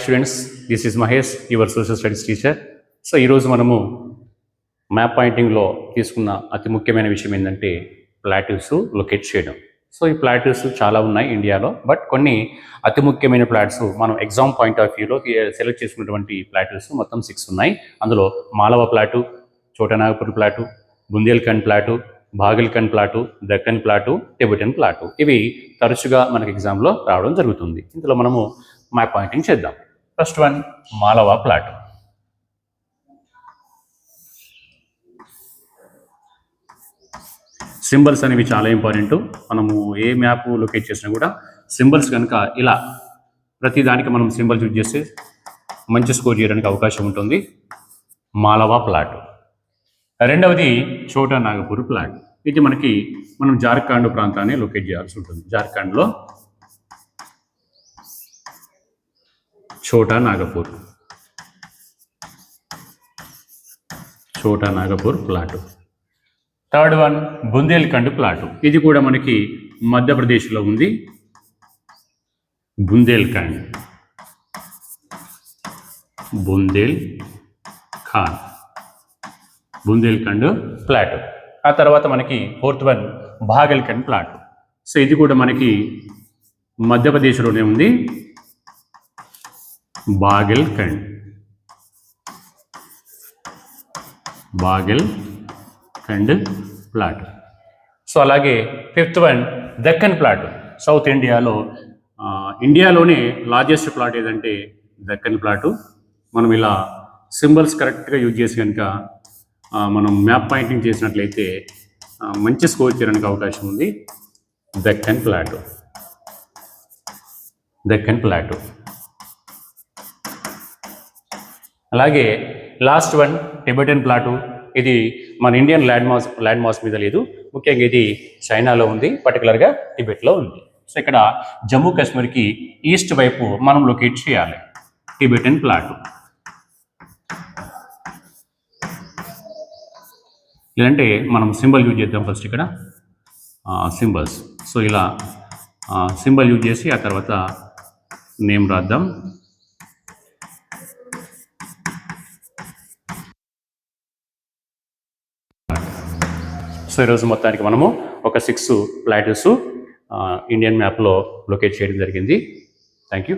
Students, this is Mahesh, your social studies teacher. So ఈరోజు మనము map పాయింటింగ్లో తీసుకున్న అతి ముఖ్యమైన విషయం ఏంటంటే ప్లాటివ్స్ లొకేట్ చేయడం. సో ఈ ప్లాటివ్స్ చాలా ఉన్నాయి ఇండియాలో, బట్ కొన్ని అతి ముఖ్యమైన ప్లాట్స్ మనం ఎగ్జామ్ పాయింట్ ఆఫ్ వ్యూలో సెలెక్ట్ చేసుకున్నటువంటి ప్లాటివ్స్ మొత్తం 6 ఉన్నాయి. అందులో Malwa plateau, Chotanagpur plateau, Bundelkhand plateau, Baghelkhand plateau, Deccan plateau, Tibetan plateau. ఇవి తరచుగా మనకి ఎగ్జామ్లో రావడం జరుగుతుంది. ఇందులో మనము మ్యాప్ పాయింటింగ్ చేద్దాం. First one Malwa plateau. Symbols అనేవి చాలా ఇంపార్టెంట్. మనము ఏ మ్యాప్ లొకేట్ చేసినా కూడా సింబల్స్ కనుక ఇలా ప్రతి దానికి మనం సింబల్స్ యూజ్ చేస్తే మంచి స్కోర్ చేయడానికి అవకాశం ఉంటుంది. మాలవ ప్లాట్. రెండవది చోటా నాగపూర్ ప్లాట్. ఇది మనం జార్ఖండ్ ప్రాంతాన్ని లొకేట్ చేయాల్సి ఉంటుంది. జార్ఖండ్లో Chota Nagpur plateau. Third one Bundelkhand plateau. ఇది కూడా మనకి మధ్యప్రదేశ్లో ఉంది. బుందేల్ఖండ్ ప్లాటు. ఆ తర్వాత మనకి fourth one Baghelkhand plateau. So ఇది కూడా మనకి మధ్యప్రదేశ్లోనే ఉంది. బాగల్ఖండ్ ప్లాట్. సో అలాగే fifth one Deccan plateau. South ఇండియాలోనే లార్జెస్ట్ ప్లాట్ ఏదంటే దక్కన్ ప్లాటు. మనం ఇలా సింబల్స్ కరెక్ట్గా యూజ్ చేసి కనుక మనం మ్యాప్ పాయింటింగ్ చేసినట్లయితే మంచి స్కోర్ చేయడానికి అవకాశం ఉంది. దక్కన్ ప్లాటు. అలాగే లాస్ట్ వన్ టిబెటన్ ప్లాటు. ఇది మన ఇండియన్ ల్యాండ్ మాస్ మీద లేదు, ముఖ్యంగా ఇది చైనాలో ఉంది, పర్టికులర్గా టిబెట్లో ఉంది. సో ఇక్కడ జమ్మూ కాశ్మీర్కి ఈస్ట్ వైపు మనం లొకేట్ చేయాలి టిబెటన్ ప్లాటు. ఇలాంటే మనం సింబల్ యూజ్ చేద్దాం. ఫస్ట్ ఇక్కడ సింబల్స్. సో ఇలా సింబల్ యూజ్ చేసి ఆ తర్వాత నేమ్ రాద్దాం. సో ఈరోజు మొత్తానికి మనము ఒక 6 ప్లాటివ్స్ ఇండియన్ మ్యాప్లో లొకేట్ చేయడం జరిగింది. Thank you.